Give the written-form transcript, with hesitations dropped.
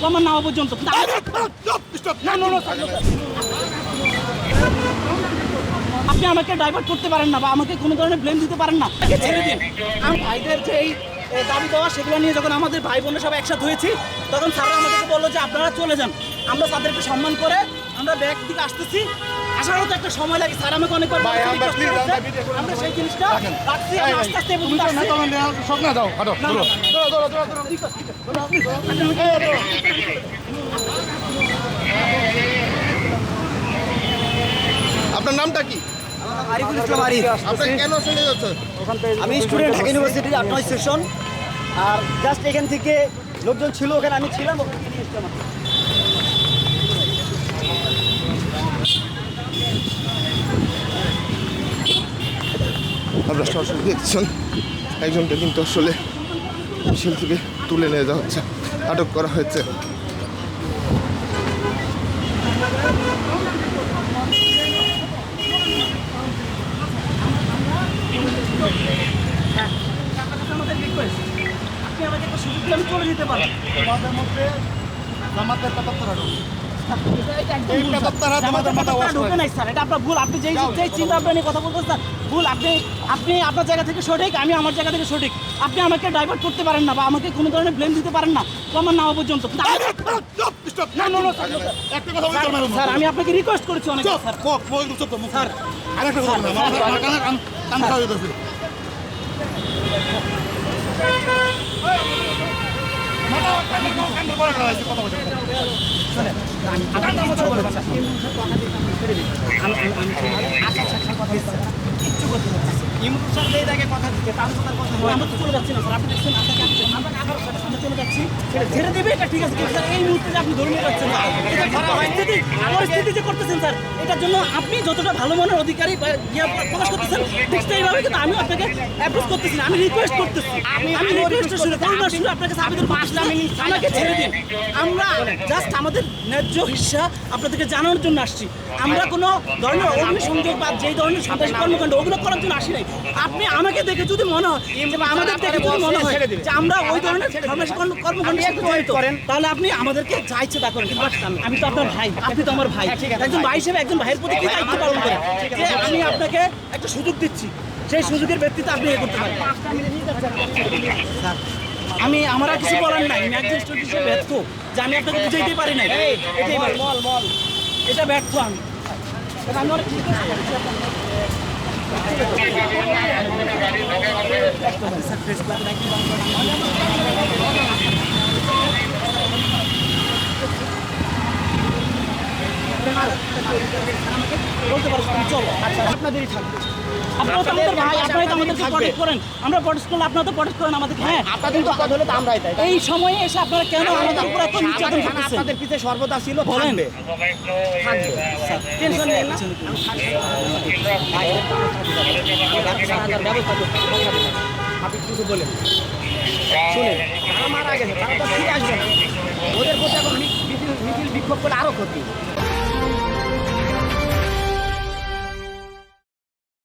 প্রমাণ না হওয়া পর্যন্ত। আপনি আমাকে ডাইভার্ট করতে পারেন না বা আমাকে কোনো ধরনের ব্লেম দিতে পারেন না, ছেড়ে দিন। আমি ভাইদের যে এই দাবি দেওয়া সেগুলো নিয়ে যখন আমাদের ভাই বোনের সব একসাথে হয়েছি তখন স্যার আমাদেরকে বললো যে আপনারা চলে যান। আমরা তাদেরকে সম্মান করে আমরা ব্যাগ দিকে আসতেছি, আসারও তো একটা সময় লাগে। স্যার আমাকে অনেকবার আমরা সেই জিনিসটা রাখছি, আস্তে আস্তে আপনার নামটা কি? আরিফুল ইসলাম আরিফ। আপনি কেন চলে যাচ্ছেন? আমি স্টুডেন্ট, ঢাকা ইউনিভার্সিটির 8 নং সেকশন। আর জাস্ট এখান থেকে লোকজন ছিল, ওখানে আমি ছিলাম, ওখানে নিয়ে এসলাম। আপনারা সরাসরি দেখছেন একজনকে কিন্তু আসলে মিছিল থেকে তুলে নিয়ে যাওয়া হচ্ছে, আটক করা হয়েছে। আমাদের রিকোয়েস্ট, আপনি আমাকে একটা সুযোগ দিলে আমি চলে যেতে পারি। আমাদের মধ্যে জামাতের কথা ঢুকে নাই স্যার, এটা আপনার ভুল। আপনি যেই চিন্তা ভাবনা নিয়ে কথা বলতেছেন স্যার ভুল। আপনি আপনার জায়গা থেকে সঠিক, আমি আমার জায়গা থেকে সঠিক। আপনি আমাকে ডাইভার্ট করতে পারেন না বা আমাকে কোনো ধরনের ব্লেম দিতে পারেন না প্রমাণ না হওয়া পর্যন্ত। স্যার আমি আপনাকে রিকোয়েস্ট করেছি অনেক স্যার। ছেড়ে দেবে এটা ঠিক আছে, কিন্তু এই মুহূর্তে যে আপনি ধরে নিয়ে যাচ্ছেন না, পরিস্থিতি যে করতেছেন স্যার, এটার জন্য আপনি যতটা ভালো মনের অধিকারী প্রকাশ করতেছেন ঠিক সেইভাবে কিন্তু আমি আপনাকে অ্যাপ্রোচ করতেছি না, আমি রিকোয়েস্ট করতেছি। আমি রিকোয়েস্টের শুরু করুন শুরু আপনার কাছে আবেদন করছিলাম, আমাকে ছেড়ে দিন। আমরা জাস্ট আমাদের ন্যায্য হিস্সা আপনাদেরকে জানানোর জন্য আসছি। আমরা কোনো ধরনের অগ্নিসংযোগ বা যেই ধরনের সন্ত্রাসী কর্মকাণ্ড ওগুলো করার জন্য আসি নাই। আপনি আমাকে দেখে যদি মনে হয় যে আমাদের দেখে যদি মনে হয় যে আমরা ওই ধরনের সন্ত্রাসী কর্মকাণ্ডের সাথে জড়িত করেন, তাহলে আপনি আমাদেরকে যা ইচ্ছে তা করেন। কিন্তু আমি তো আপনার ভাই, আপনি তো আমার ভাই। একজন ভাই হিসেবে একজন ভাইয়ের প্রতি কি দায়িত্ব পালন করেন যে আমি আপনাকে একটা সুযোগ দিচ্ছি, সেই সুযোগের ভিত্তিতে আপনি এ করতে পারেন। আমি আমার আর কিছু বলার নাই, আমি একজন স্টুডেন্ট হিসেবে ব্যর্থ যে আমি আপনাকে বুঝাইতে পারি নাই। এটাই এটা ব্যর্থ আমি। আমি অনেক বলতে পারছি চলো আপনাদেরই থাকবে। আপনারা তো আমাদের ভাই, আপনারাই তো আমাদেরকে প্রটেক্ট করেন। আমরা প্রটেক্ট করলে আপনারা তো প্রটেক্ট করেন আমাদেরকে। হ্যাঁ, আপনাদের তো কথা হলে তো আমরাই তাই। এই সময়ে এসে আপনারা কেন আমাদের উপর এত নির্যাতন করতেছেন? আপনাদের পিছে সর্বদা ছিল, বলেন। টেনশন নেই না, ব্যবস্থা করতে আপনি কিছু বলেন। শুনেন, তারা মারা গেছে, তারা তো ফিরে আসবে না। ওদের প্রতি এখন মিছিল বিক্ষোভ করলে আরও ক্ষতি।